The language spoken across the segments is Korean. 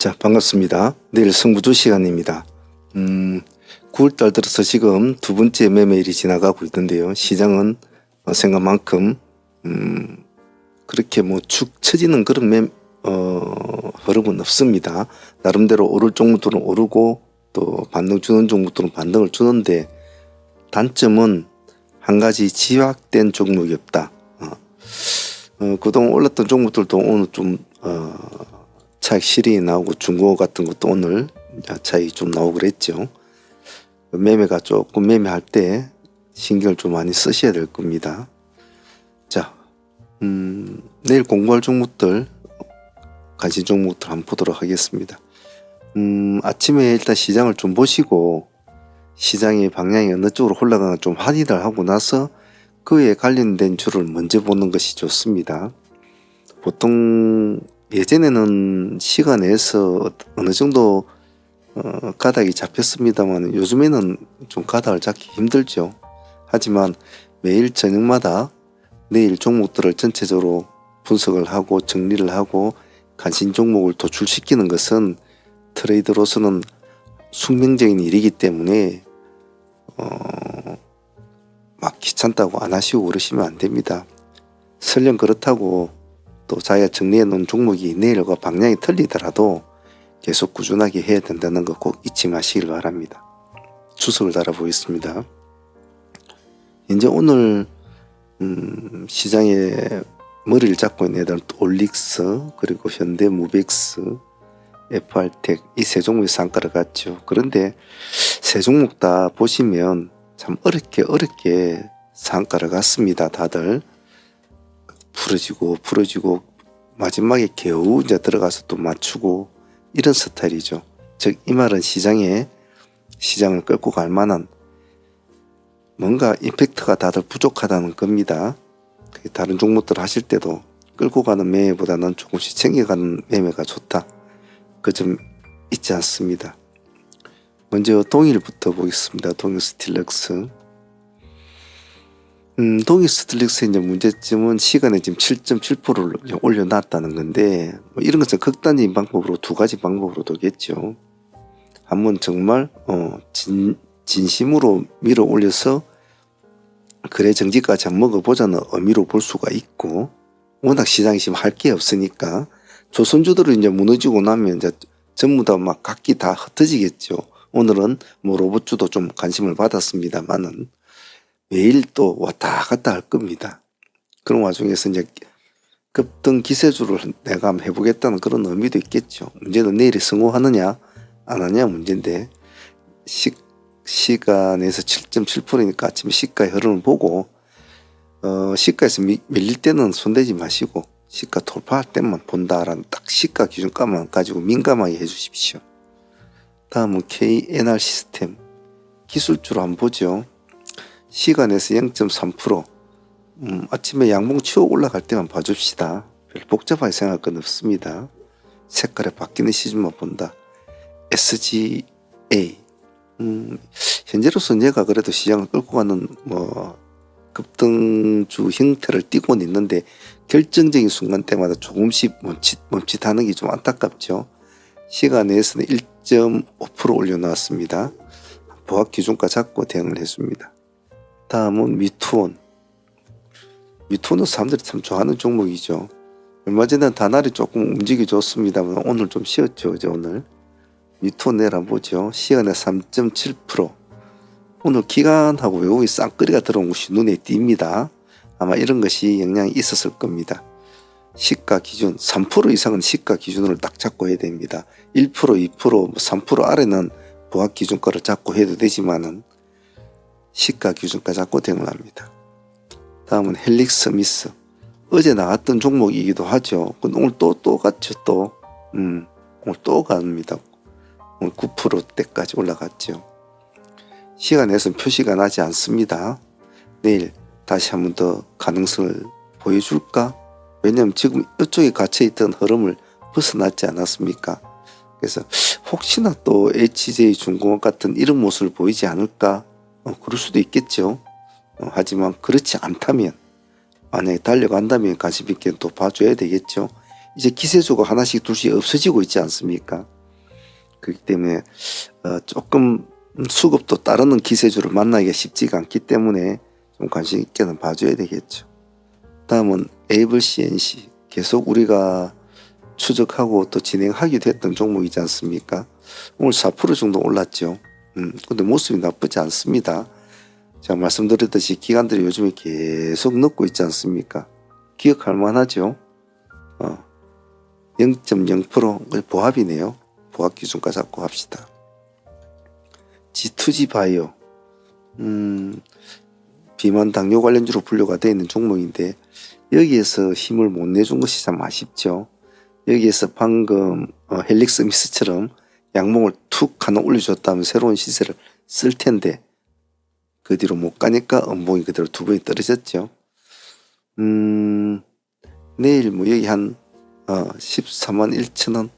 자, 반갑습니다. 내일 승부주 시간입니다. 9월달 들어서 지금 두 번째 매매일이 지나가고 있는데요. 시장은 생각만큼 그렇게 뭐 축 처지는 그런 흐름은 없습니다. 나름대로 오를 종목들은 오르고 또 반등 주는 종목들은 반등을 주는데 단점은 한 가지 지각된 종목이 없다. 그동안 올랐던 종목들도 오늘 좀 차익 실현이 나오고 중국어 같은 것도 오늘 차익이 좀 나오고 그랬죠. 매매가 조금 매매할 때 신경을 좀 많이 쓰셔야 될 겁니다. 자, 내일 공부할 종목들, 관심 종목들 한번 보도록 하겠습니다. 아침에 일단 시장을 좀 보시고 시장의 방향이 어느 쪽으로 흘러가나 좀 확인을 하고 나서 그에 관련된 줄을 먼저 보는 것이 좋습니다. 보통 예전에는 시간에서 어느 정도 가닥이 잡혔습니다만 요즘에는 좀 가닥을 잡기 힘들죠. 하지만 매일 저녁마다 내일 종목들을 전체적으로 분석을 하고 정리를 하고 관심 종목을 도출시키는 것은 트레이더로서는 숙명적인 일이기 때문에 막 귀찮다고 안 하시고 그러시면 안 됩니다. 설령 그렇다고 또 자기가 정리해 놓은 종목이 내일과 방향이 틀리더라도 계속 꾸준하게 해야 된다는 거 꼭 잊지 마시길 바랍니다. 추석을 달아보겠습니다. 이제 오늘 시장에 머리를 잡고 있는 애들은 올릭스 그리고 현대무벡스 FR텍 이 세 종목이 상가를 갔죠. 그런데 세 종목 다 보시면 참 어렵게 상가를 갔습니다. 다들 풀어지고 마지막에 겨우 이제 들어가서 또 맞추고 이런 스타일이죠. 즉 이 말은 시장을 끌고 갈 만한 뭔가 임팩트가 다들 부족하다는 겁니다. 다른 종목들 하실 때도 끌고 가는 매매보다는 조금씩 챙겨가는 매매가 좋다. 그 점 잊지 않습니다. 먼저 동일부터 보겠습니다. 동일 스틸렉스. 동일 스틸렉스의 이제 문제점은 시간에 지금 7.7%를 올려놨다는 건데 뭐 이런 것은 극단적인 방법으로 두 가지 방법으로 되겠죠. 한번 정말 진심으로 밀어 올려서 거래 정지까지 한번 먹어보자는 의미로 볼 수가 있고 워낙 시장이 지금 할 게 없으니까 조선주들은 이제 무너지고 나면 이제 전부 다 막 각기 다 흩어지겠죠. 오늘은 뭐 로봇주도 좀 관심을 받았습니다만은 매일 또 왔다 갔다 할 겁니다. 그런 와중에서 이제 급등 기세주를 내가 한번 해보겠다는 그런 의미도 있겠죠. 문제는 내일이 성공하느냐 안 하냐 문제인데 시간에서 7.7%니까 아침에 시가의 흐름을 보고 시가에서 밀릴 때는 손대지 마시고 시가 돌파할 때만 본다라는 딱 시가 기준가만 가지고 민감하게 해주십시오. 다음은 KNR 시스템 기술주로 한번 보죠. 시간에서 0.3% 아침에 양봉 치고 올라갈 때만 봐줍시다. 별 복잡하게 생각할 건 없습니다. 색깔이 바뀌는 시즌만 본다. SGA 현재로서 얘가 그래도 시장을 끌고 가는 뭐 급등주 형태를 띠고는 있는데 결정적인 순간 때마다 조금씩 멈칫하는 게 좀 안타깝죠. 시간 내에서는 1.5% 올려놨습니다. 보합 기준가 잡고 대응을 했습니다. 다음은 미투온. 미투온은 사람들이 참 좋아하는 종목이죠. 얼마 전에는 다날이 조금 움직이 좋습니다만 오늘 좀 쉬었죠. 이제 오늘 미투온 내라 보죠. 시간에 3.7%. 오늘 기간하고 외국인 쌍끌이가 들어온 것이 눈에 띕니다. 아마 이런 것이 영향이 있었을 겁니다. 시가 기준 3% 이상은 시가 기준으로 딱 잡고 해야 됩니다. 1%, 2%, 3% 아래는 보합 기준가를 잡고 해도 되지만은 시가 기준가 잡고 대응을 합니다. 다음은 헬릭스 미스. 어제 나왔던 종목이기도 하죠. 오늘 또 같죠. 오늘 또 갑니다. 오늘 9%대까지 올라갔죠. 시간에서는 표시가 나지 않습니다. 내일 다시 한 번 더 가능성을 보여줄까? 왜냐하면 지금 이쪽에 갇혀있던 흐름을 벗어났지 않았습니까? 그래서 혹시나 또 HJ중공업 같은 이런 모습을 보이지 않을까? 그럴 수도 있겠죠. 하지만 그렇지 않다면 만약에 달려간다면 관심 있게 또 봐줘야 되겠죠. 이제 기세주가 하나씩 둘씩 없어지고 있지 않습니까? 그렇기 때문에 조금 수급도 따르는 기세주를 만나기가 쉽지가 않기 때문에 좀 관심 있게는 봐줘야 되겠죠. 다음은 에이블 CNC, 계속 우리가 추적하고 또 진행하기도 했던 종목이지 않습니까? 오늘 4% 정도 올랐죠. 근데 모습이 나쁘지 않습니다. 제가 말씀드렸듯이 기관들이 요즘에 계속 넣고 있지 않습니까? 기억할 만하죠. 0.0% 보합이네요. 보합 기준가 잡고 합시다. G2G 바이오, 비만 당뇨 관련주로 분류가 되어 있는 종목인데 여기에서 힘을 못 내준 것이 참 아쉽죠. 여기에서 방금 헬릭스 미스처럼 양봉을 툭 하나 올려줬다면 새로운 시세를 쓸 텐데 그 뒤로 못 가니까 음봉이 그대로 두 번이 떨어졌죠. 내일 뭐 여기 한 14만 1천원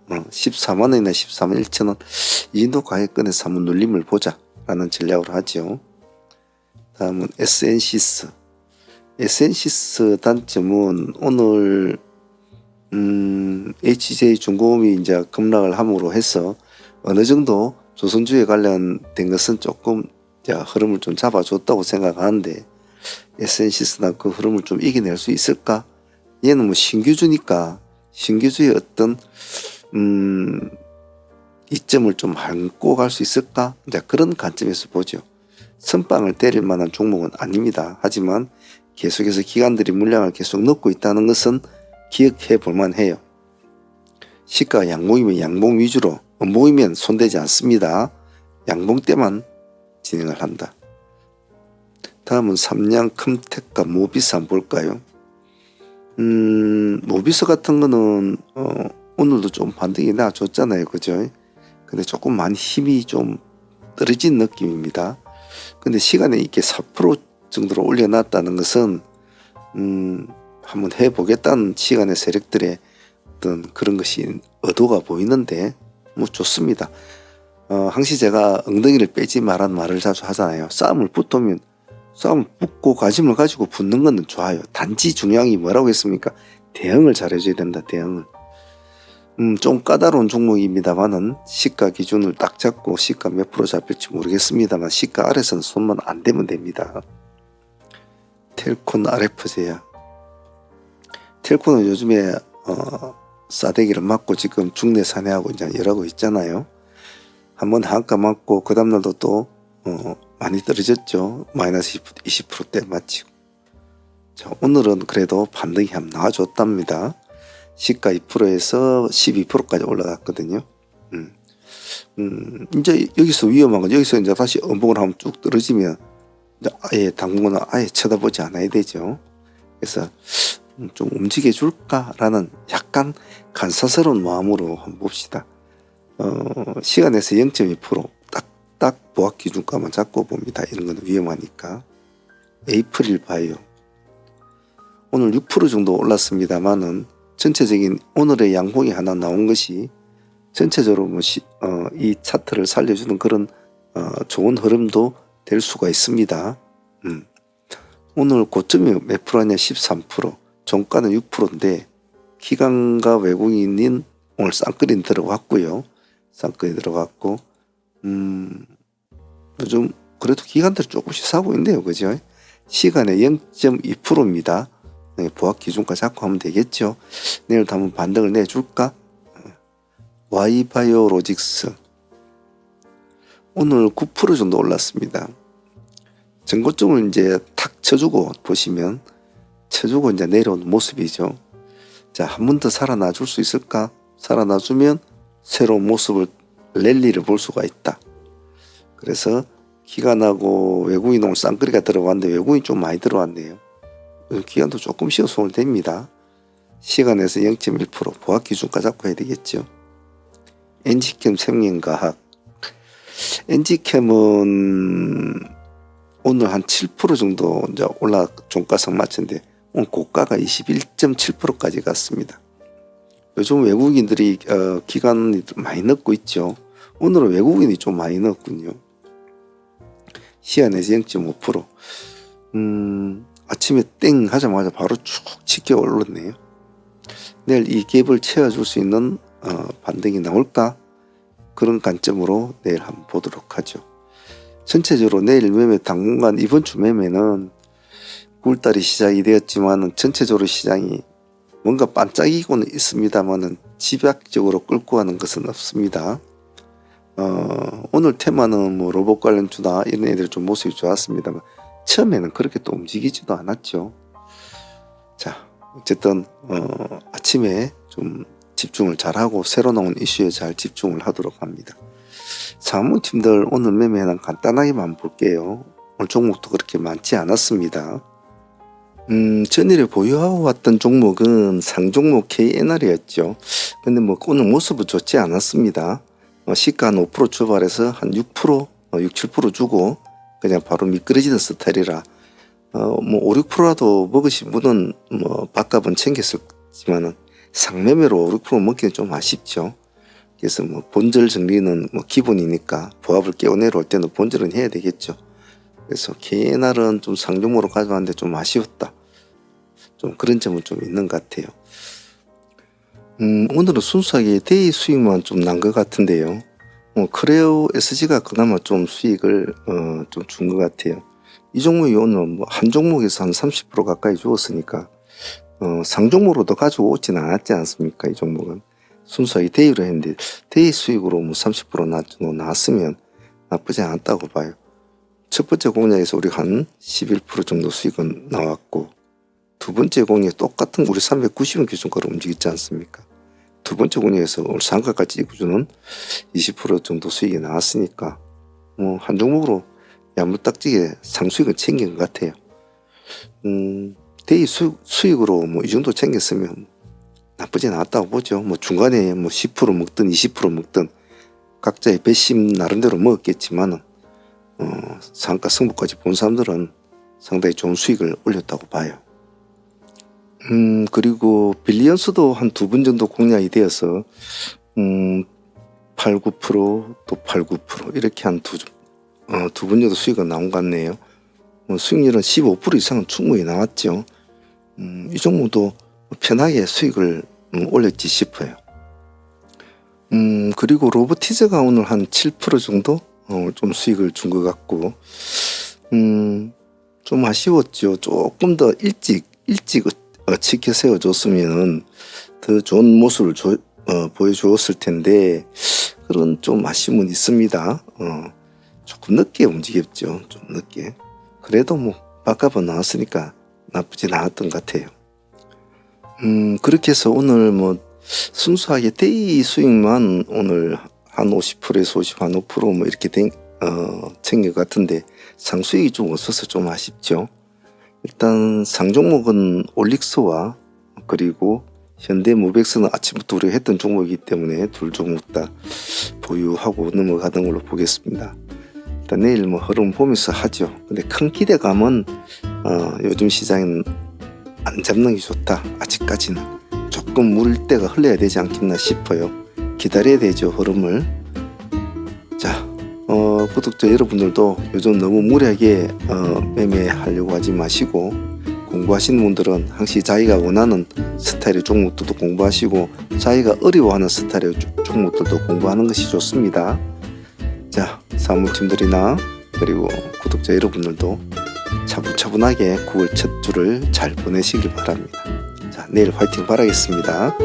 14만원이나 14만 1천원 이 정도 가격권에서 한번 눌림을 보자 라는 전략으로 하죠. 다음은 SN시스. SN시스 단점은 오늘 HJ중공업이 이제 급락을 함으로 해서 어느 정도 조선주에 관련된 것은 조금 흐름을 좀 잡아줬다고 생각하는데 SN시스나 그 흐름을 좀 이겨낼 수 있을까? 얘는 뭐 신규주니까 신규주의 어떤 이점을 좀 안고 갈 수 있을까? 이제 그런 관점에서 보죠. 선빵을 때릴 만한 종목은 아닙니다. 하지만 계속해서 기관들이 물량을 계속 넣고 있다는 것은 기억해 볼 만해요. 시가가 양봉이면 양봉 위주로, 음봉이면 손대지 않습니다. 양봉 때만 진행을 한다. 다음은 삼양 컴텍과 모비스 한번 볼까요? 모비스 같은 거는 오늘도 좀 반등이 나줬잖아요, 그죠? 근데 조금 많이 힘이 좀 떨어진 느낌입니다. 근데 시간에 이렇게 4% 정도로 올려놨다는 것은 한번 해보겠다는 시간의 세력들의 어떤 그런 것이 의도가 보이는데 뭐 좋습니다. 항시 제가 엉덩이를 빼지 말라는 말을 자주 하잖아요. 싸움을 붙고 관심을 가지고 붙는 것은 좋아요. 단지 중요한 게 뭐라고 했습니까? 대응을 잘해줘야 된다. 대응을. 좀 까다로운 종목입니다만은 시가 기준을 딱 잡고 시가 몇 프로 잡힐지 모르겠습니다만 시가 아래서는 손만 안 대면 됩니다. 텔콘 RF제약. 텔콘은 요즘에 싸대기를 맞고 지금 중내 산해하고 이제 일하고 있잖아요. 한번 한가 맞고 그 다음날도 또 많이 떨어졌죠. 마이너스 20%대 맞지고. 자, 오늘은 그래도 반등이 한번 나와줬답니다. 시가 2%에서 12%까지 올라갔거든요. 이제 여기서 위험한 건 여기서 이제 다시 음봉을 한번 쭉 떨어지면 이제 아예 당분간은 아예 쳐다보지 않아야 되죠. 그래서 좀 움직여 줄까라는 약간 간사스러운 마음으로 한번 봅시다. 시간에서 0.2% 딱딱 보합 기준가만 잡고 봅니다. 이런 건 위험하니까. 에이프릴 바이오. 오늘 6% 정도 올랐습니다만은 전체적인 오늘의 양봉이 하나 나온 것이 전체적으로 이 차트를 살려주는 그런 좋은 흐름도 될 수가 있습니다. 오늘 고점이 몇 프로냐? 13%. 종가는 6%인데 기관과 외국인인 오늘 쌍끌이 들어갔고요. 쌍끌이 들어갔고 요즘 그래도 기관들이 조금씩 사고 있네요. 그죠? 시간에 0.2%입니다. 네, 보합 기준가 잡고 하면 되겠죠. 내일도 한번 반등을 내줄까? Y바이오로직스 오늘 9% 정도 올랐습니다. 전고점을 이제 탁 쳐주고 보시면 쳐주고 이제 내려온 모습이죠. 자, 한 번 더 살아나 줄 수 있을까? 살아나 주면 새로운 모습을 랠리를 볼 수가 있다. 그래서 기관하고 외국인 오늘 쌍끌이가 들어왔는데 외국인이 좀 많이 들어왔네요. 기간도 조금씩 손을 댑니다. 시간에서 0.1% 보합 기준가 잡고 해야 되겠죠. 엔지캠 생명과학. 엔지캠은 오늘 한 7% 정도 이제 종가상 맞췄는데 오늘 고가가 21.7%까지 갔습니다. 요즘 외국인들이 기관이 많이 넣고 있죠. 오늘은 외국인이 좀 많이 넣었군요. 시간에서 0.5%. 아침에 땡 하자마자 바로 쭉 치켜 올랐네요. 내일 이 갭을 채워줄 수 있는 반등이 나올까? 그런 관점으로 내일 한번 보도록 하죠. 전체적으로 내일 매매 당분간 이번 주 매매는 9월달이 시작이 되었지만 전체적으로 시장이 뭔가 반짝이고는 있습니다만은 집약적으로 끌고 가는 것은 없습니다. 오늘 테마는 뭐 로봇 관련주나 이런 애들 좀 모습이 좋았습니다만 처음에는 그렇게 또 움직이지도 않았죠. 자, 어쨌든 아침에 좀 집중을 잘하고 새로 나온 이슈에 잘 집중을 하도록 합니다. 사무팀들 오늘 매매는 간단하게만 볼게요. 오늘 종목도 그렇게 많지 않았습니다. 전일에 보유하고 왔던 종목은 상종목 KNR이었죠. 근데 뭐 오늘 모습은 좋지 않았습니다. 시가 한 5% 출발해서 한 6%, 6, 7% 주고 그냥 바로 미끄러지는 스타일이라 뭐 5, 6%라도 먹으신 분은 뭐 밥값은 챙겼었지만은 상매매로 5, 6% 먹기는 좀 아쉽죠. 그래서 뭐 본절 정리는 뭐 기본이니까 보합을 깨어내러 올 때는 본절은 해야 되겠죠. 그래서 KNR은 좀 상종목으로 가져왔는데 좀 아쉬웠다. 좀 그런 점은 좀 있는 것 같아요. 오늘은 순수하게 데이 수익만 좀 난 것 같은데요. 크레오 SG가 그나마 좀 수익을 좀 준 것 같아요. 이 종목이 오늘 뭐 한 종목에서 한 30% 가까이 주었으니까 상종목으로도 가지고 오진 않았지 않습니까? 이 종목은 순수하게 데이로 했는데 데이 수익으로 뭐 30% 나왔으면 나쁘지 않았다고 봐요. 첫 번째 공략에서 우리 한 11% 정도 수익은 나왔고 두 번째 공략 똑같은 우리 390원 기준가로 움직였지 않습니까? 두 번째 공략에서 오늘 상가까지 이 구조는 20% 정도 수익이 나왔으니까 뭐 한 종목으로 야무딱지게 상수익을 챙긴 것 같아요. 데이 수익으로 뭐 이 정도 챙겼으면 나쁘진 않았다고 보죠. 뭐 중간에 뭐 10% 먹든 20% 먹든 각자의 배심 나름대로 먹었겠지만은 상가 승부까지 본 사람들은 상당히 좋은 수익을 올렸다고 봐요. 그리고 빌리언스도 한 두 번 정도 공략이 되어서 8, 9% 또 8, 9% 이렇게 한 두 번 정도 수익이 나온 것 같네요. 수익률은 15% 이상은 충분히 나왔죠. 이 종목도 편하게 수익을 올렸지 싶어요. 그리고 로보티즈가 오늘 한 7% 정도 좀 수익을 준 것 같고 좀 아쉬웠죠. 조금 더 일찍 치켜 세워줬으면 더 좋은 모습을 보여주었을 텐데 그런 좀 아쉬움은 있습니다. 조금 늦게 움직였죠. 좀 늦게. 그래도 뭐 밥값은 나왔으니까 나쁘진 않았던 것 같아요. 그렇게 해서 오늘 뭐 순수하게 데이 수익만 오늘 한 50%에서 50, 한 5% 이렇게 챙긴 것 같은데 상수익이 좀 없어서 좀 아쉽죠. 일단 상종목은 올릭스와 그리고 현대모백스는 아침부터 우리가 했던 종목이기 때문에 둘 종목 다 보유하고 넘어가는 걸로 보겠습니다. 일단 내일 뭐 흐름 보면서 하죠. 근데 큰 기대감은 요즘 시장은 안 잡는 게 좋다. 아직까지는 조금 물 때가 흘러야 되지 않겠나 싶어요. 기다려야 되죠, 흐름을. 자, 구독자 여러분들도 요즘 너무 무리하게 매매하려고 하지 마시고 공부하시는 분들은 항시 자기가 원하는 스타일의 종목들도 공부하시고 자기가 어려워하는 스타일의 종목들도 공부하는 것이 좋습니다. 자, 사무팀들이나 그리고 구독자 여러분들도 차분차분하게 9월 첫 주를 잘 보내시길 바랍니다. 자, 내일 화이팅 바라겠습니다.